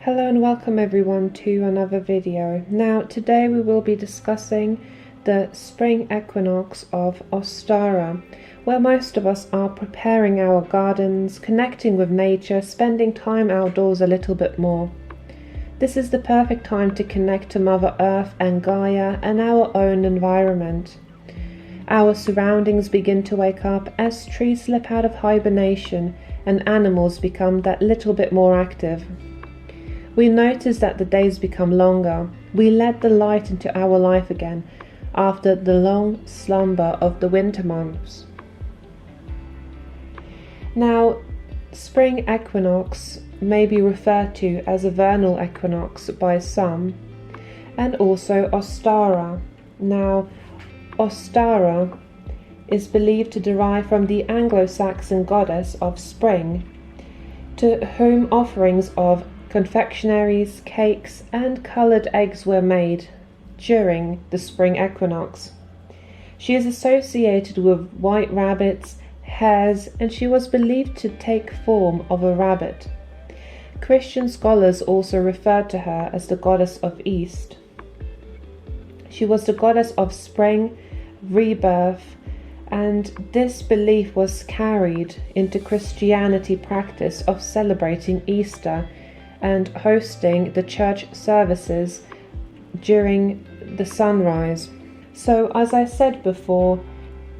Hello and welcome everyone to another video. Now today we will be discussing the Spring Equinox of Ostara, where most of us are preparing our gardens, connecting with nature, spending time outdoors a little bit more. This is the perfect time to connect to Mother Earth and Gaia and our own environment. Our surroundings begin to wake up as trees slip out of hibernation and animals become that little bit more active. We notice that the days become longer. We let the light into our life again after the long slumber of the winter months. Now, spring equinox may be referred to as a vernal equinox by some, and also Ostara. Now, Ostara is believed to derive from the Anglo-Saxon goddess of spring, to whom offerings of confectionaries, cakes, and coloured eggs were made during the spring equinox. She is associated with white rabbits, hares, and she was believed to take form of a rabbit. Christian scholars also referred to her as the goddess of East. She was the goddess of spring, rebirth, and this belief was carried into Christianity practice of celebrating Easter and hosting the church services during the sunrise. So as I said before,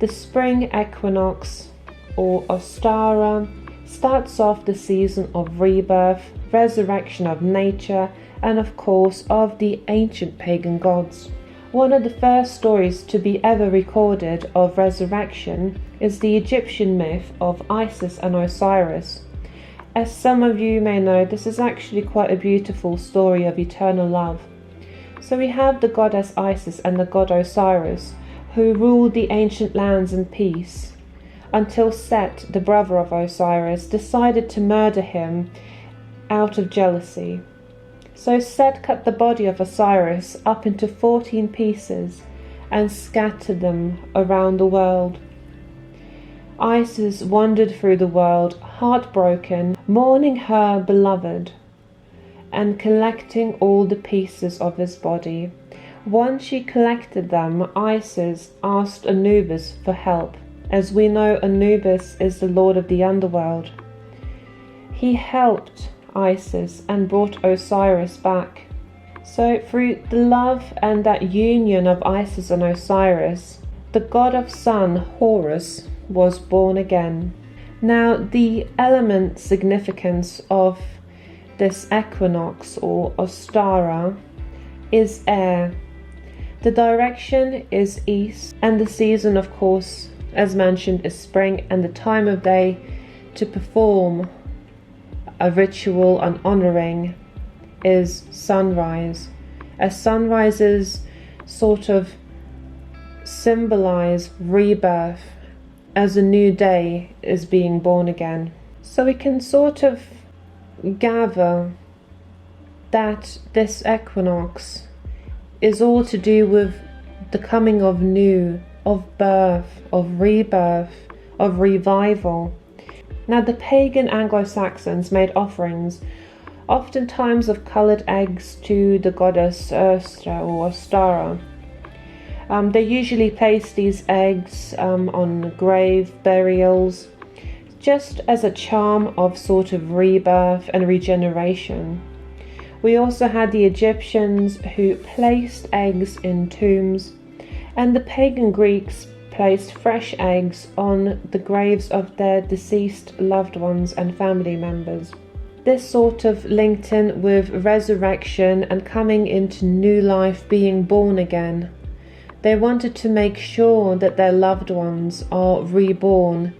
the spring equinox or Ostara starts off the season of rebirth, resurrection of nature, and of course of the ancient pagan gods. One of the first stories to be ever recorded of resurrection is the Egyptian myth of Isis and Osiris. As some of you may know, this is actually quite a beautiful story of eternal love. So we have the goddess Isis and the god Osiris, who ruled the ancient lands in peace, until Set, the brother of Osiris, decided to murder him out of jealousy. So Set cut the body of Osiris up into 14 pieces and scattered them around the world. Isis wandered through the world, heartbroken, mourning her beloved, and collecting all the pieces of his body. Once she collected them, Isis asked Anubis for help. As we know, Anubis is the lord of the underworld. He helped Isis and brought Osiris back. So through the love and that union of Isis and Osiris, the god of sun, Horus, was born again. Now, the element significance of this equinox or Ostara is air. The direction is east, and the season, of course, as mentioned, is spring, and the time of day to perform a ritual and honoring is sunrise, as sunrises sort of symbolize rebirth, as a new day is being born again. So we can sort of gather that this equinox is all to do with the coming of new, of birth, of rebirth, of revival. Now, the pagan Anglo-Saxons made offerings, oftentimes of coloured eggs, to the goddess Ostara or Ostara. They usually place these eggs on grave burials, just as a charm of sort of rebirth and regeneration. We also had the Egyptians who placed eggs in tombs, and the pagan Greeks placed fresh eggs on the graves of their deceased loved ones and family members. This sort of linked in with resurrection and coming into new life, being born again. They wanted to make sure that their loved ones are reborn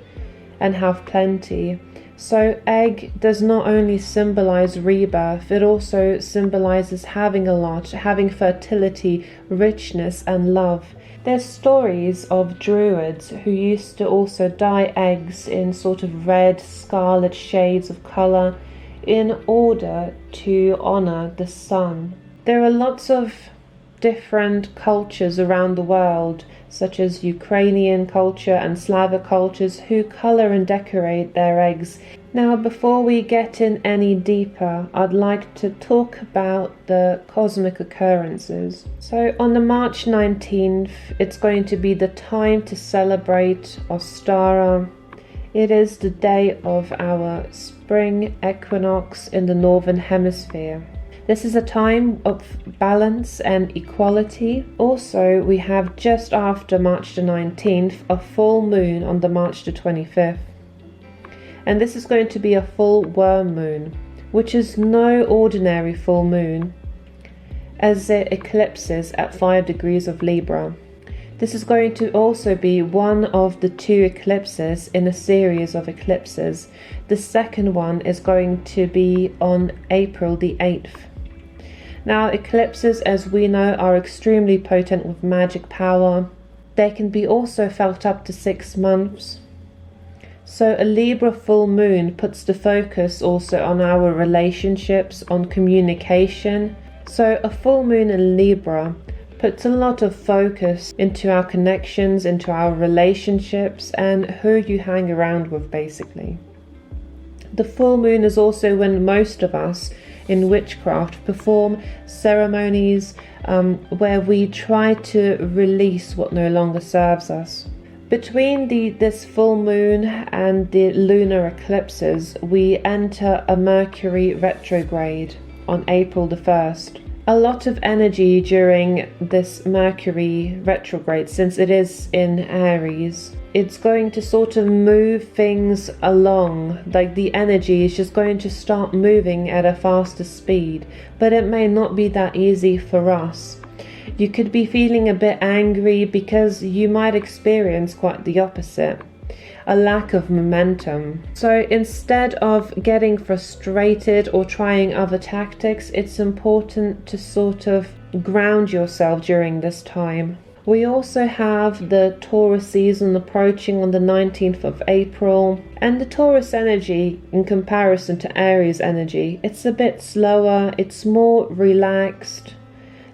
and have plenty. So egg does not only symbolize rebirth, it also symbolizes having a lot, having fertility, richness, and love. There's stories of druids who used to also dye eggs in sort of red, scarlet shades of color in order to honor the sun. There are lots of different cultures around the world, such as Ukrainian culture and Slavic cultures, who colour and decorate their eggs. Now, before we get in any deeper, I'd like to talk about the cosmic occurrences. So on the March 19th, it's going to be the time to celebrate Ostara. It is the day of our spring equinox in the northern hemisphere. This is a time of balance and equality. Also, we have just after March the 19th a full moon on the March the 25th. And this is going to be a full worm moon, which is no ordinary full moon, as it eclipses at 5 degrees of Libra. This is going to also be one of the 2 eclipses in a series of eclipses. The second one is going to be on April the 8th. Now, eclipses, as we know, are extremely potent with magic power. They can be also felt up to 6 months. So a Libra full moon puts the focus also on our relationships, on communication. So a full moon in Libra puts a lot of focus into our connections, into our relationships, and who you hang around with, basically. The full moon is also when most of us in witchcraft perform ceremonies where we try to release what no longer serves us. Between this full moon and the lunar eclipses, we enter a Mercury retrograde on April the 1st. A lot of energy during this Mercury retrograde, since it is in Aries. It's going to sort of move things along, like the energy is just going to start moving at a faster speed, but it may not be that easy for us. You could be feeling a bit angry because you might experience quite the opposite, a lack of momentum. So instead of getting frustrated or trying other tactics, it's important to sort of ground yourself during this time. We also have the Taurus season approaching on the 19th of April, and the Taurus energy in comparison to Aries energy, it's a bit slower, it's more relaxed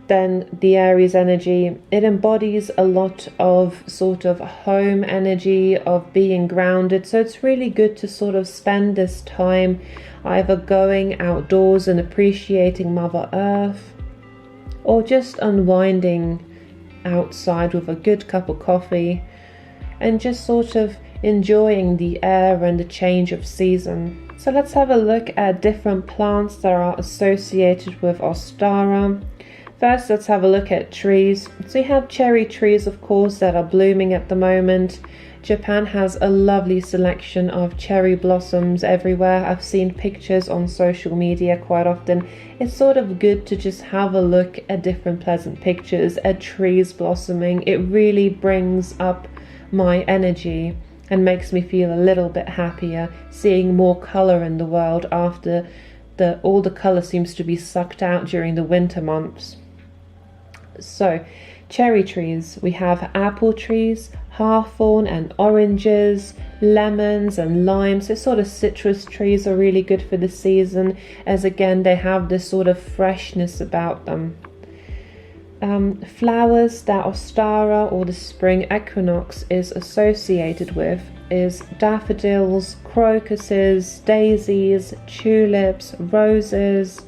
than the Aries energy. It embodies a lot of sort of home energy, of being grounded, so it's really good to sort of spend this time either going outdoors and appreciating Mother Earth, or just unwinding outside with a good cup of coffee and just sort of enjoying the air and the change of season. So let's have a look at different plants that are associated with Ostara. First, let's have a look at trees. So you have cherry trees, of course, that are blooming at the moment. Japan has a lovely selection of cherry blossoms everywhere. I've seen pictures on social media quite often. It's sort of good to just have a look at different pleasant pictures, at trees blossoming. It really brings up my energy and makes me feel a little bit happier, seeing more colour in the world after all the colour seems to be sucked out during the winter months. So, cherry trees, we have apple trees, hawthorn and oranges, lemons and limes. So sort of citrus trees are really good for the season, as again they have this sort of freshness about them. Flowers that Ostara or the spring equinox is associated with is daffodils, crocuses, daisies, tulips, roses,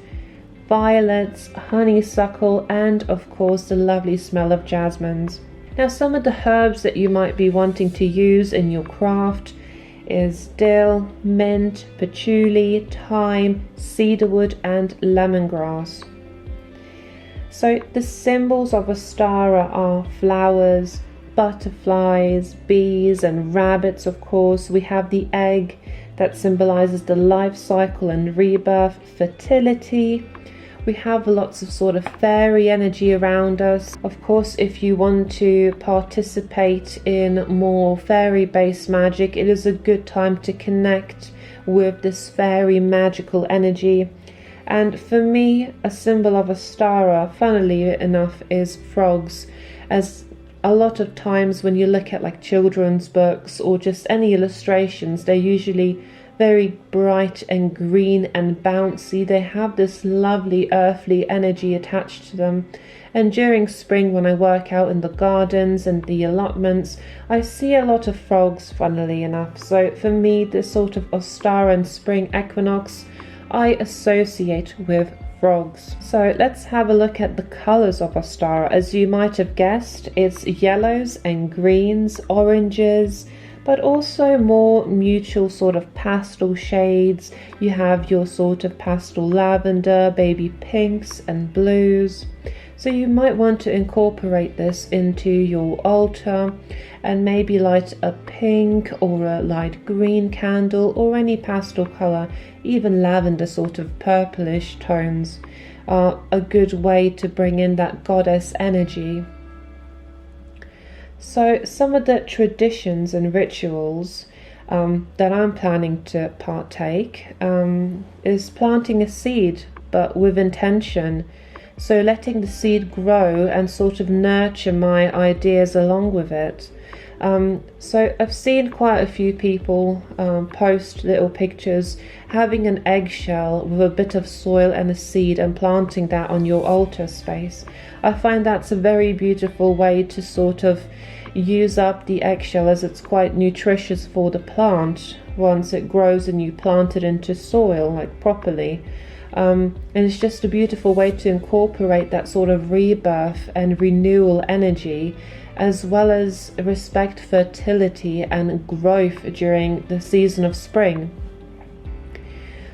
violets, honeysuckle, and of course the lovely smell of jasmines. Now, some of the herbs that you might be wanting to use in your craft is dill, mint, patchouli, thyme, cedarwood, and lemongrass. So the symbols of Ostara are flowers, butterflies, bees, and rabbits, of course. We have the egg that symbolizes the life cycle and rebirth, fertility. We have lots of sort of fairy energy around us. Of course, if you want to participate in more fairy-based magic, it is a good time to connect with this fairy magical energy. And for me, a symbol of Ostara, funnily enough, is frogs, as a lot of times when you look at like children's books or just any illustrations, they're usually very bright and green and bouncy. They have this lovely earthly energy attached to them, And during spring, when I work out in the gardens and the allotments, I see a lot of frogs, funnily enough. So for me, this sort of Ostara and Spring Equinox, I associate with frogs. So let's have a look at the colors of Ostara. As you might have guessed, it's yellows and greens, oranges, but also more neutral sort of pastel shades. You have your sort of pastel lavender, baby pinks and blues. So you might want to incorporate this into your altar and maybe light a pink or a light green candle or any pastel color. Even lavender, sort of purplish tones, are a good way to bring in that goddess energy. So some of the traditions and rituals that I'm planning to partake is planting a seed, but with intention. So letting the seed grow and sort of nurture my ideas along with it. So I've seen quite a few people post little pictures having an eggshell with a bit of soil and a seed and planting that on your altar space. I find that's a very beautiful way to sort of use up the eggshell, as it's quite nutritious for the plant once it grows and you plant it into soil like properly. And it's just a beautiful way to incorporate that sort of rebirth and renewal energy, as well as respect fertility and growth during the season of spring.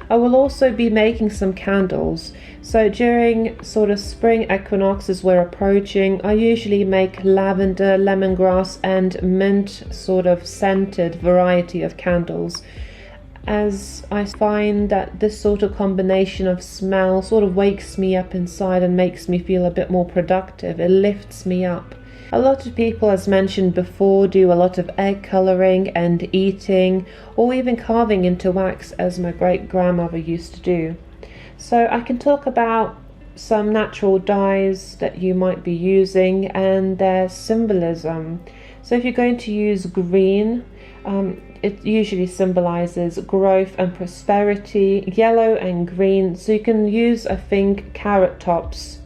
I will also be making some candles. So during sort of spring equinox, as we're approaching, I usually make lavender, lemongrass and mint sort of scented variety of candles, as I find that this sort of combination of smell sort of wakes me up inside and makes me feel a bit more productive. It lifts me up. A lot of people, as mentioned before, do a lot of egg colouring and eating, or even carving into wax, as my great-grandmother used to do. So I can talk about some natural dyes that you might be using and their symbolism. So if you're going to use green, it usually symbolizes growth and prosperity. Yellow and green, so you can use, I think, carrot tops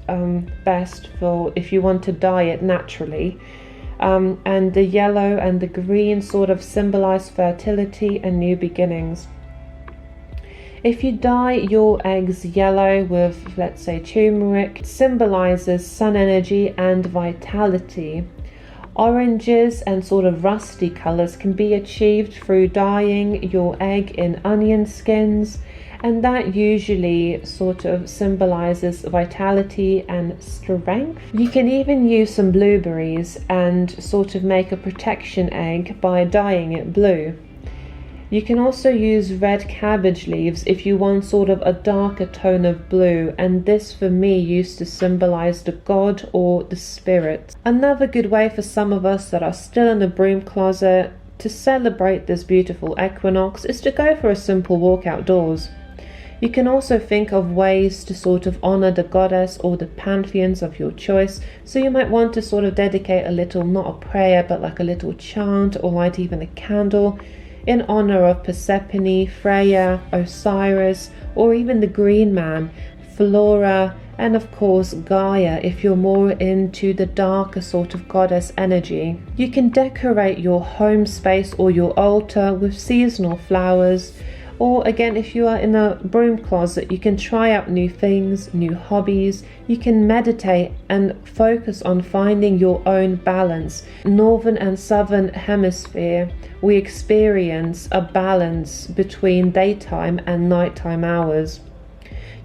best for if you want to dye it naturally. And the yellow and the green sort of symbolize fertility and new beginnings. If you dye your eggs yellow with, let's say, turmeric, it symbolizes sun energy and vitality. Oranges and sort of rusty colors can be achieved through dyeing your egg in onion skins, and that usually sort of symbolizes vitality and strength. You can even use some blueberries and sort of make a protection egg by dyeing it blue. You can also use red cabbage leaves if you want sort of a darker tone of blue, and this for me used to symbolize the god or the spirit. Another good way for some of us that are still in the broom closet to celebrate this beautiful equinox is to go for a simple walk outdoors. You can also think of ways to sort of honor the goddess or the pantheons of your choice. So you might want to sort of dedicate a little, not a prayer, but like a little chant, or light even a candle in honor of Persephone, Freya, Osiris, or even the Green Man, Flora, and of course Gaia if you're more into the darker sort of goddess energy. You can decorate your home space or your altar with seasonal flowers, or again, if you are in a broom closet, you can try out new things, new hobbies. You can meditate and focus on finding your own balance. Northern and southern hemisphere, we experience a balance between daytime and nighttime hours.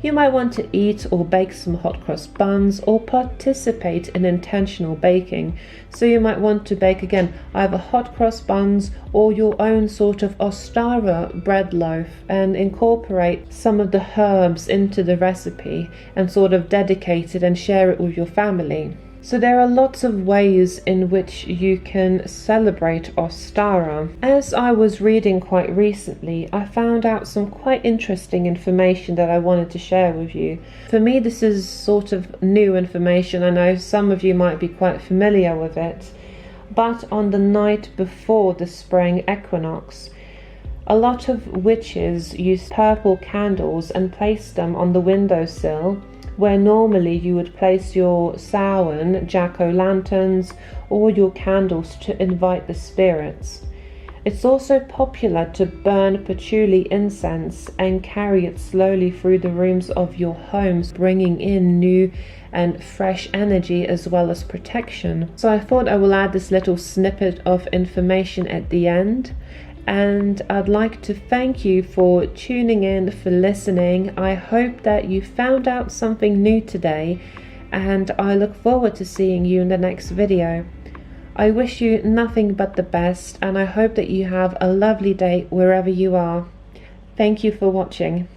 You might want to eat or bake some hot cross buns or participate in intentional baking. So you might want to bake again either hot cross buns or your own sort of Ostara bread loaf and incorporate some of the herbs into the recipe and sort of dedicate it and share it with your family. So there are lots of ways in which you can celebrate Ostara. As I was reading quite recently, I found out some quite interesting information that I wanted to share with you. For me, this is sort of new information. I know some of you might be quite familiar with it. But on the night before the spring equinox, a lot of witches use purple candles and place them on the windowsill where normally you would place your Samhain jack-o'-lanterns or your candles to invite the spirits. It's also popular to burn patchouli incense and carry it slowly through the rooms of your homes, bringing in new and fresh energy as well as protection. So I thought I will add this little snippet of information at the end. And I'd like to thank you for tuning in, for listening. I hope that you found out something new today, and I look forward to seeing you in the next video. I wish you nothing but the best, and I hope that you have a lovely day wherever you are. Thank you for watching.